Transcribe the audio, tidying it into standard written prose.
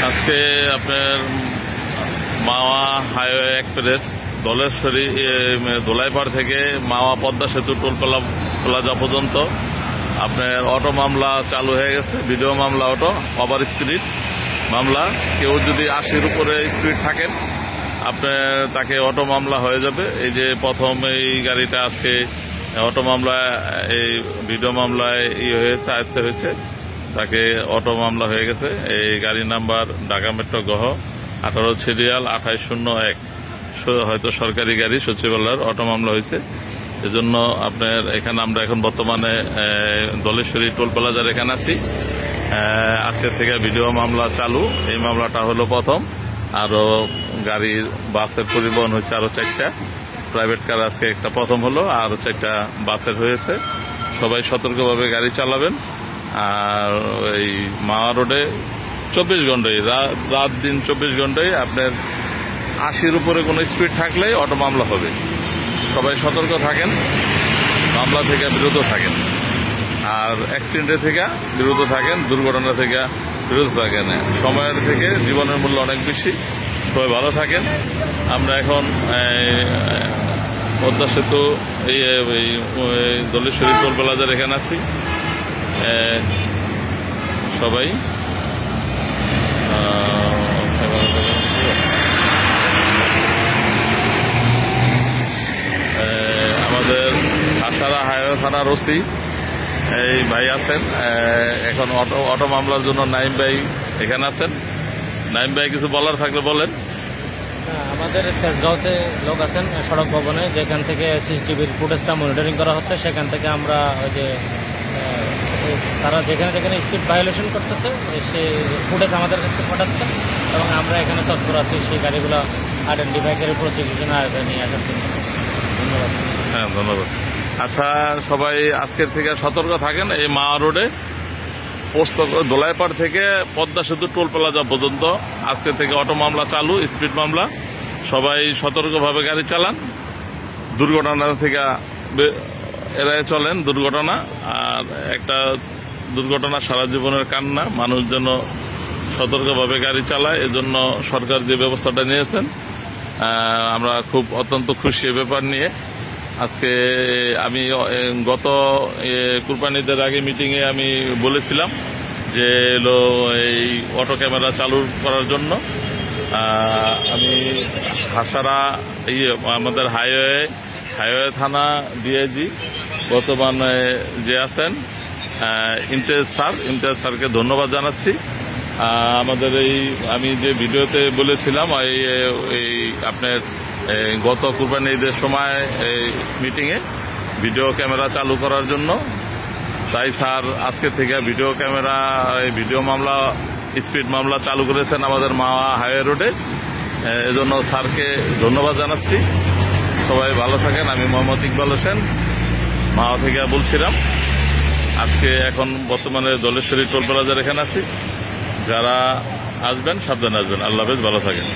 আজকে আপনার মাওয়া highway express Daleshwari দোলাইপাড় থেকে মাওয়া পদ্মা সেতু টোল প্লাজা পর্যন্ত আপনার অটো মামলা চালু হয়ে গেছে। ভিডিও মামলা, অটো ওভার স্পিড মামলা। কেউ যদি 80-র উপরে স্পিড থাকেন আপনার তাকে অটো মামলা হয়ে যাবে। এই যে প্রথম এই গাড়িটা আজকে অটো মামলায়, এই ভিডিও মামলায় হয়েছে, আয়ত্ত হয়েছে, তাকে অটো মামলা হয়ে গেছে। এই গাড়ির নাম্বার ঢাকা মেট্রো গহ 18 সিরিয়াল 2801। হয়তো সরকারি গাড়ি, সচিবালয়ের অটো মামলা হয়েছে। এজন্য আপনার এখানে আমরা এখন বর্তমানে দলেশ্বরী টোল প্লাজার এখানে আছি। আজকে থেকে ভিডিও মামলা চালু। এই মামলাটা হলো প্রথম। আরো গাড়ির বাসের পরিবহন হয়েছে আরো 4টা, প্রাইভেট কার আজকে একটা প্রথম হলো, আর 4টা বাসের হয়েছে। সবাই সতর্কভাবে গাড়ি চালাবেন। আর এই মাওয়া রোডে 24 ঘন্টায়, রাত দিন 24 ঘন্টায় আপনার 80-র উপরে কোনো স্পিড থাকলেই অটো মামলা হবে। সবাই সতর্ক থাকেন, মামলা থেকে বিরত থাকেন, আর অ্যাক্সিডেন্টের থেকে বিরত থাকেন, দুর্ঘটনা থেকে বিরত থাকেন। সময়ের থেকে জীবনের মূল্য অনেক বেশি। সবাই ভালো থাকেন। আমরা এখন পদ্মা সেতু এই দলেশ্বরী টোল প্লাজার এখানে আছি। সবাই আমাদের আশারা হাইওয়ে থানার ওসি এই ভাই আছেন। এখন অটো মামলার জন্য নাইম ভাই এখানে আছেন। নাইম ভাই কিছু বলার থাকলে বলেন। আমাদের তেজগাঁওতে লোক আছেন সড়ক ভবনে, যেখান থেকে সিসিটিভির ফুটেজটা মনিটরিং করা হচ্ছে। সেখান থেকে আমরা ওই যে তারা যেখানে যেখানে স্পিড ভায়োলেশন করতেছে সেই ফুটেজ আমাদের কাছে পাঠাচ্ছে, এবং আমরা এখানে তৎপর আছি সেই গাড়িগুলো আইডেন্টিফাই করে প্রসিকিউশন আয়োজন নিয়ে আসার জন্য। ধন্যবাদ। হ্যাঁ, ধন্যবাদ। আচ্ছা, সবাই আজকের থেকে সতর্ক থাকেন। এই মাওয়া রোডে দোলাইপাড় থেকে পদ্মা সেতু টোল প্লাজা পর্যন্ত আজকে থেকে অটো মামলা চালু, স্পিড মামলা। সবাই সতর্কভাবে গাড়ি চালান, দুর্ঘটনা থেকে এড়ায় চলেন। দুর্ঘটনা আর একটা দুর্ঘটনা সারা জীবনের কান্না। মানুষ যেন সতর্কভাবে গাড়ি চালায়, এজন্য সরকার যে ব্যবস্থাটা নিয়েছেন আমরা খুব অত্যন্ত খুশি এ ব্যাপার নিয়ে। আজকে আমি গত কুরবানিদের আগে মিটিংয়ে আমি বলেছিলাম যে এই অটো ক্যামেরা চালু করার জন্য আমি হাসারা আমাদের হাইওয়ে থানা ডিআইজি বর্তমানে যে আছেন ইমতিয়াজ স্যারকে ধন্যবাদ জানাচ্ছি। আমাদের আমি যে ভিডিওতে বলেছিলাম এই আপনার গত কুরবানি ঈদের সময় এই মিটিংয়ে ভিডিও ক্যামেরা চালু করার জন্য, তাই স্যার আজকে থেকে ভিডিও ক্যামেরা, ভিডিও মামলা, স্পিড মামলা চালু করেছেন আমাদের মাওয়া হাইওয়ে রোডে। এজন্য স্যারকে ধন্যবাদ জানাচ্ছি। সবাই ভালো থাকেন। আমি মোহাম্মদ ইকবাল হোসেন মাওয়া থেকে বলছিলাম। আজকে এখন বর্তমানে দলেশ্বরী টোল প্লাজার এখানে আছি। যারা আসবেন সাবধানে আসবেন। আল্লাহ হাফেজ, ভালো থাকেন।